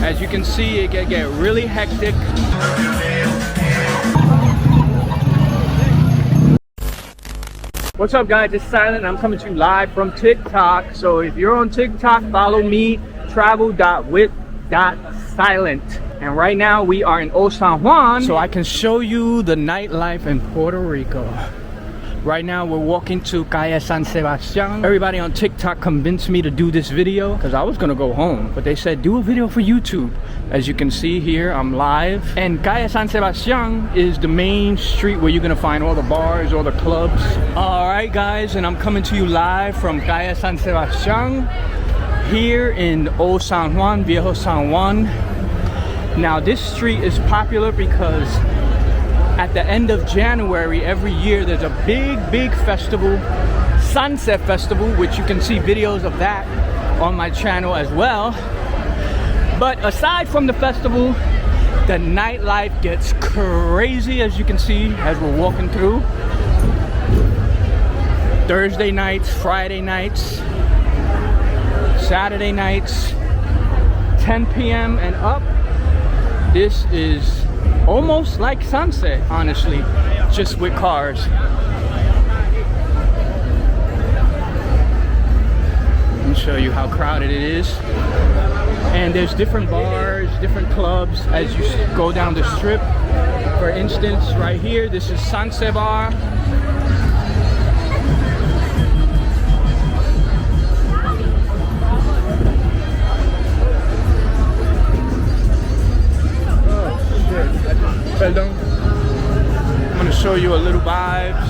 As you can see, it can get really hectic. What's up guys, it's Silent. I'm coming to you live from TikTok. So if you're on TikTok, follow me, travel.with.silent. And right now we are in Old San Juan, so I can show you the nightlife in Puerto Rico. Right now we're walking to Calle San Sebastián. Everybody on TikTok convinced me to do this video because I was gonna go home, but they said do a video for YouTube. As you can see here, I'm live. And Calle San Sebastián is the main street where you're gonna find all the bars, all the clubs. Alright guys, and I'm coming to you live from Calle San Sebastián here in Old San Juan, Viejo San Juan. Now this street is popular because at the end of January every year there's a big festival, SanSe Festival, which you can see videos of that on my channel as well. But aside from the festival, the nightlife gets crazy, as you can see as we're walking through. Thursday nights, Friday nights, Saturday nights, 10 p.m. and up. This is almost like SanSe, honestly, just with cars. Let me show you how crowded it is. And there's different bars, different clubs as you go down the strip. For instance, right here, this is SanSe Bar. Pardon. I'm gonna show you a little vibes.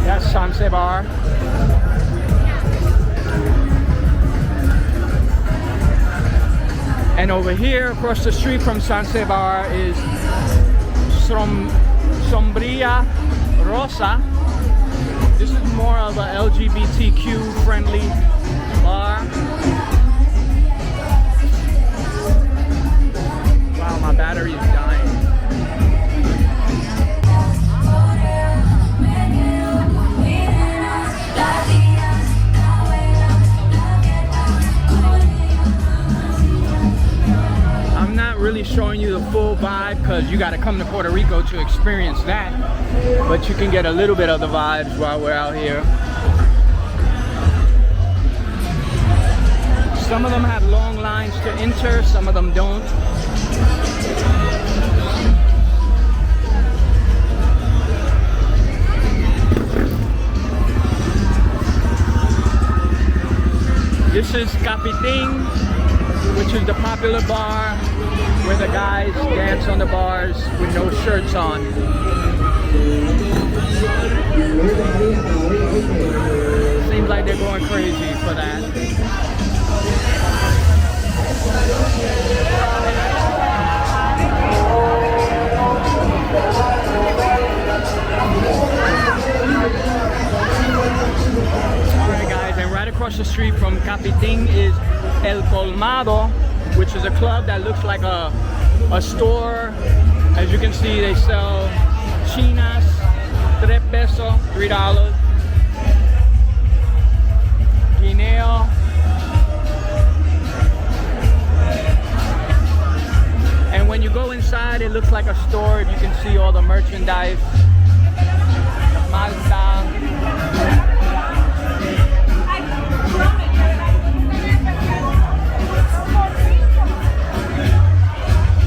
That's SanSe Bar. And over here, across the street from SanSe Bar is Sombría Rosa. This is more of a LGBTQ friendly bar. Wow, my battery is dying. I'm not really showing you the full vibe because you got to come to Puerto Rico to experience that. But you can get a little bit of the vibes while we're out here. Some of them have long lines to enter, some of them don't. This is Capiting, which is the popular bar where the guys dance on the bars with no shirts on. Seems like they're going crazy for that. Alright guys, and right across the street from Capiting is El Colmado, which is a club that looks like a store. As you can see, they sell chinas, $3 pesos, $3. Guineo. And when you go inside, it looks like a store. You can see all the merchandise. Malta.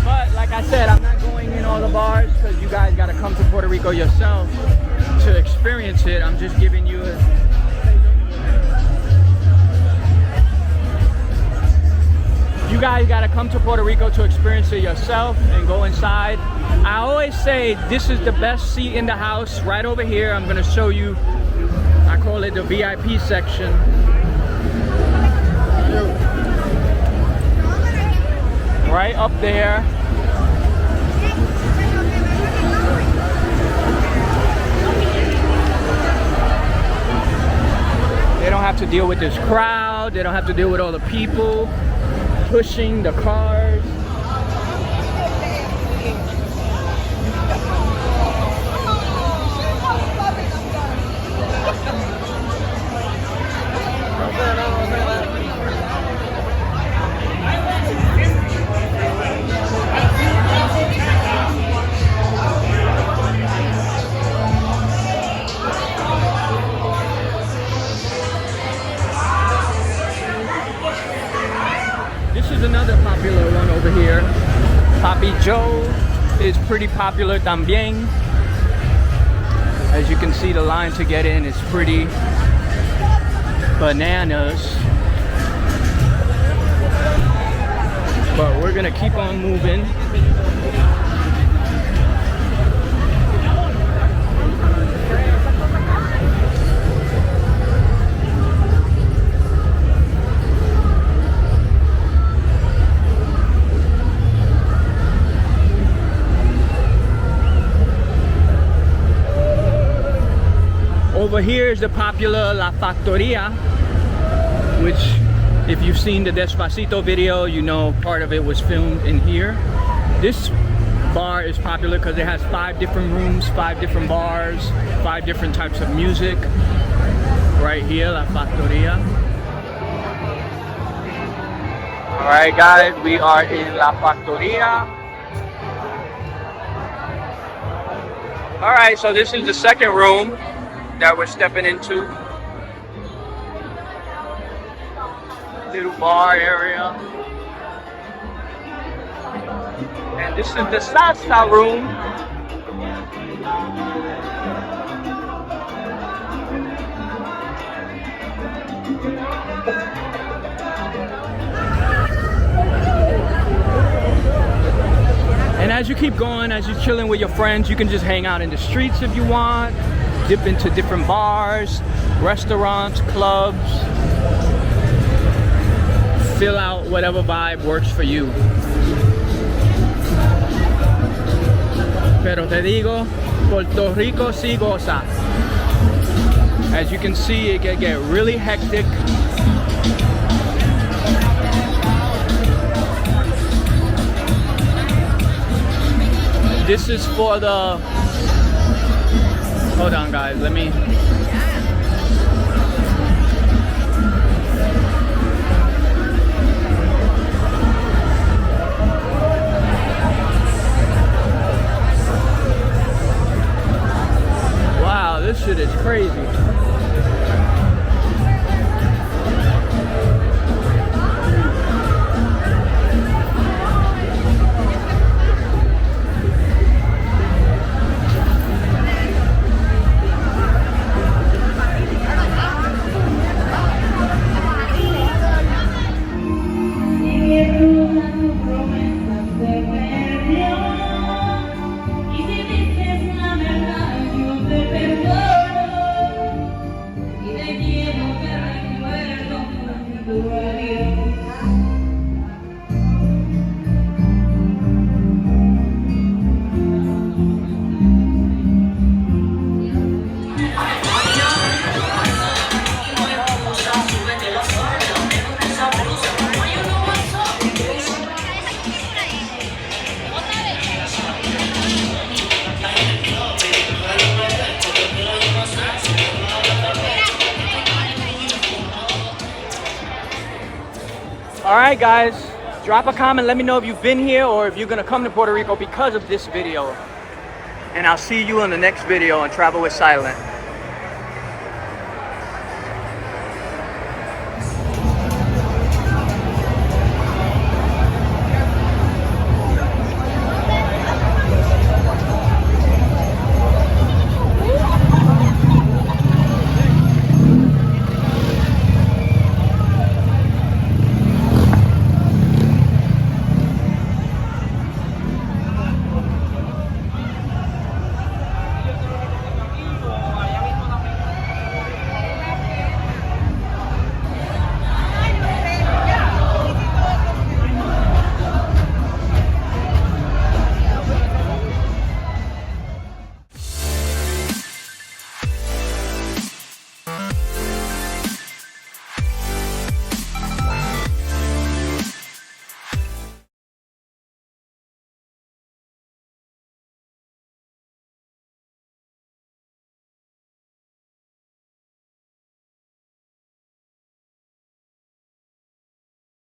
But like I said, I'm not going in all the bars because you guys got to come to Puerto Rico yourself to experience it. I'm just giving you a You guys gotta come to Puerto Rico to experience it yourself and go inside. I always say this is the best seat in the house, right over here. I'm gonna show you, I call it the VIP section. Right up there. They don't have to deal with this crowd. They don't have to deal with all the people pushing the cars. This is another popular one over here. Papi Joe is pretty popular también. As you can see, the line to get in is pretty bananas. But we're gonna keep on moving. Over here is the popular La Factoria, which if you've seen the Despacito video, you know part of it was filmed in here. This bar is popular because it has 5 different rooms, 5 different bars, 5 different types of music. Right here, La Factoria. Alright guys, we are in La Factoria. Alright, so this is the second room that we're stepping into. Little bar area. And this is the salsa room. And as you keep going, as you're chilling with your friends, you can just hang out in the streets if you want. Dip into different bars, restaurants, clubs. Fill out whatever vibe works for you. Pero te digo, Puerto Rico sí goza. As you can see, it can get really hectic. This is for the... Hold on guys, let me... Wow, this shit is crazy. Alright guys, drop a comment, let me know if you've been here or if you're gonna come to Puerto Rico because of this video. And I'll see you in the next video on Travel with Silent.